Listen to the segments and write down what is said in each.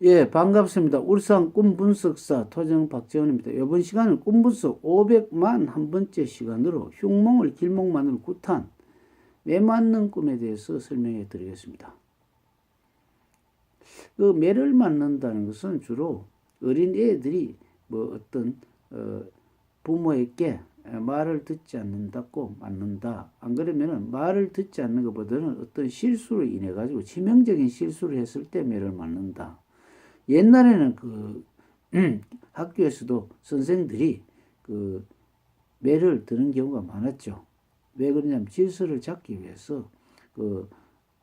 예, 반갑습니다. 울산 꿈분석사 토정 박재원입니다. 이번 시간은 꿈분석 500만 한 번째 시간으로 흉몽을 길몽만으로 구탄 매 맞는 꿈에 대해서 설명해 드리겠습니다. 그 매를 맞는다는 것은 주로 어린 애들이 뭐 어떤 부모에게 말을 듣지 않는다고 맞는다. 안 그러면은 말을 듣지 않는 것보다는 어떤 실수로 인해 가지고 치명적인 실수를 했을 때 매를 맞는다. 옛날에는 학교에서도 선생들이 그 매를 드는 경우가 많았죠. 왜 그러냐면 질서를 잡기 위해서 그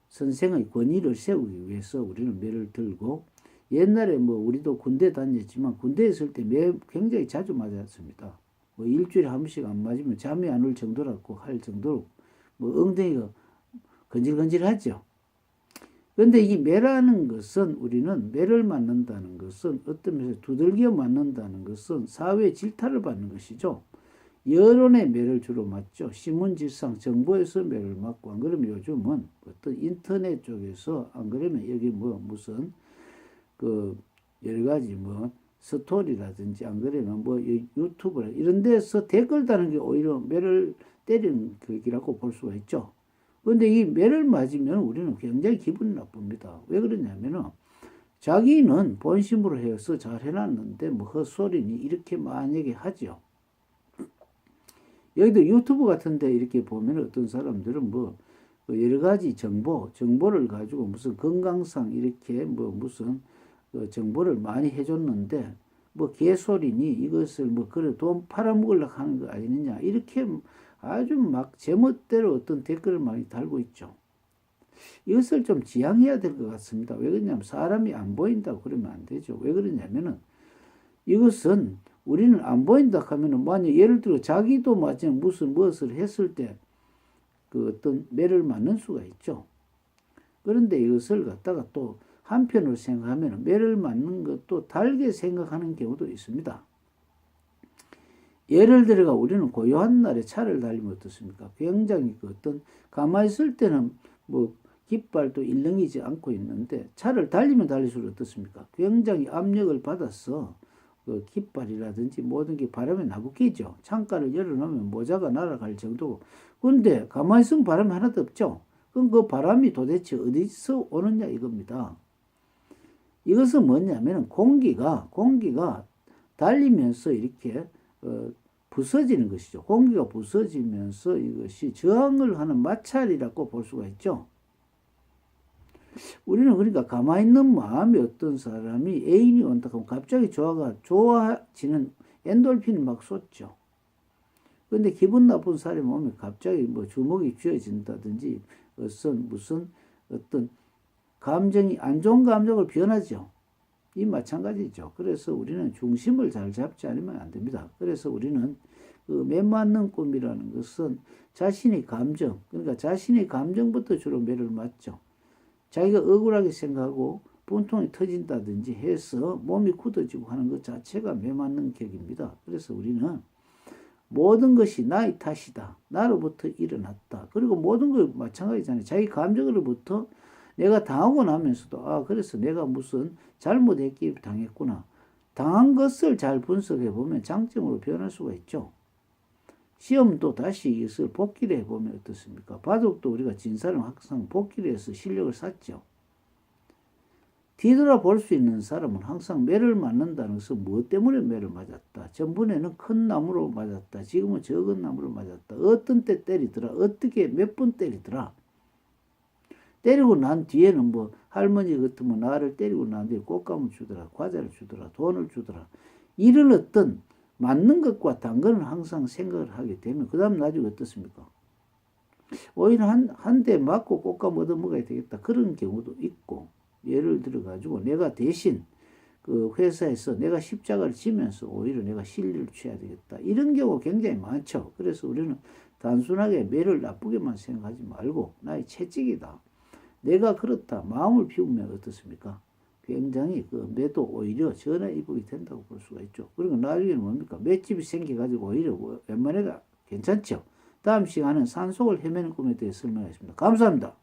선생의 권위를 세우기 위해서 우리는 매를 들고, 옛날에 뭐 우리도 군대 다녔지만 군대에 있을 때 매 굉장히 자주 맞았습니다. 뭐 일주일에 한 번씩 안 맞으면 잠이 안 올 정도라고 할 정도로 뭐 엉덩이가 건질건질하죠. 그런데 이 매라는 것은, 우리는 매를 맞는다는 것은 어떤 면에서 두들겨 맞는다는 것은 사회 질타를 받는 것이죠. 여론의 매를 주로 맞죠. 신문지상 정보에서 매를 맞고, 안 그러면 요즘은 어떤 인터넷 쪽에서, 안 그러면 여기 뭐 무슨 그 여러 가지 뭐 스토리라든지, 안 그러면 뭐 유튜브라 이런 데서 댓글 다는 게 오히려 매를 때리는 극이라고 볼 수가 있죠. 그런데 이 매를 맞으면 우리는 굉장히 기분이 나쁩니다. 왜 그러냐면은 자기는 본심으로 해서 잘 해놨는데 뭐 헛소리니 이렇게 만약에 하죠. 여기도 유튜브 같은데 이렇게 보면 어떤 사람들은 뭐 여러 가지 정보를 가지고 무슨 건강상 이렇게 뭐 무슨 정보를 많이 해줬는데 뭐 개소리니 이것을 뭐 그래 돈 팔아먹으려고 하는 거 아니느냐, 이렇게 아주 막 제멋대로 어떤 댓글을 많이 달고 있죠. 이것을 좀 지양해야 될 것 같습니다. 왜 그러냐면 사람이 안 보인다고 그러면 안 되죠. 왜 그러냐면은 이것은 우리는 안 보인다 하면은, 만약 예를 들어 자기도 마찬 무슨 무엇을 했을 때 그 어떤 매를 맞는 수가 있죠. 그런데 이것을 갖다가 또 한편으로 생각하면 매를 맞는 것도 달게 생각하는 경우도 있습니다. 예를 들어가 우리는 고요한 날에 차를 달리면 어떻습니까? 굉장히 그 어떤 가만히 있을 때는 뭐 깃발도 일렁이지 않고 있는데 차를 달리면 달릴수록 어떻습니까? 굉장히 압력을 받아서 그 깃발이라든지 모든 게 바람에 나부끼죠. 창가를 열어놓으면 모자가 날아갈 정도고. 근데 가만히 있으면 바람이 하나도 없죠. 그럼 그 바람이 도대체 어디서 오느냐 이겁니다. 이것은 뭐냐면 공기가 달리면서 이렇게 부서지는 것이죠. 공기가 부서지면서 이것이 저항을 하는 마찰이라고 볼 수가 있죠. 우리는 그러니까 가만히 있는 마음이, 어떤 사람이 애인이 온다 하면 갑자기 좋아지는 엔돌핀이 막 솟죠. 그런데 기분 나쁜 사람이 오면 갑자기 뭐 주먹이 쥐어진다든지 무슨 어떤 감정이 안 좋은 감정을 변하죠. 이 마찬가지죠. 그래서 우리는 중심을 잘 잡지 않으면 안 됩니다. 그래서 우리는 그 매 맞는 꿈이라는 것은 자신의 감정, 그러니까 자신의 감정부터 주로 매를 맞죠. 자기가 억울하게 생각하고 분통이 터진다든지 해서 몸이 굳어지고 하는 것 자체가 매 맞는 격입니다. 그래서 우리는 모든 것이 나의 탓이다, 나로부터 일어났다, 그리고 모든 것 마찬가지잖아요. 자기 감정으로부터 내가 당하고 나면서도 그래서 내가 무슨 잘못했기에 당했구나, 당한 것을 잘 분석해 보면 장점으로 변할 수가 있죠. 시험도 다시 이것을 복기를 해보면 어떻습니까? 바둑도 우리가 진 사람 항상 복기를 해서 실력을 쌓죠. 뒤돌아 볼 수 있는 사람은 항상 매를 맞는다는 것은 무엇 때문에 매를 맞았다. 전번에는 큰 나무로 맞았다. 지금은 적은 나무로 맞았다. 어떤 때 때리더라. 어떻게 몇 번 때리더라. 때리고 난 뒤에는 뭐 할머니 같으면 나를 때리고 난 뒤에 꽃감을 주더라. 과자를 주더라. 돈을 주더라. 이런 어떤 맞는 것과 당근을 항상 생각을 하게 되면 그 다음 나중에 어떻습니까? 오히려 한 대 맞고 꽃감 얻어먹어야 되겠다, 그런 경우도 있고, 예를 들어 가지고 내가 대신 그 회사에서 내가 십자가를 지면서 오히려 내가 실리를 취해야 되겠다, 이런 경우 굉장히 많죠. 그래서 우리는 단순하게 매를 나쁘게만 생각하지 말고 나의 채찍이다, 내가 그렇다 마음을 비우면 어떻습니까? 굉장히 그 매도 오히려 전화위복이 된다고 볼 수가 있죠. 그리고 나중에는 뭡니까? 맷집이 생겨가지고 오히려 웬만해가 괜찮죠. 다음 시간은 산속을 헤매는 꿈에 대해 설명하겠습니다. 감사합니다.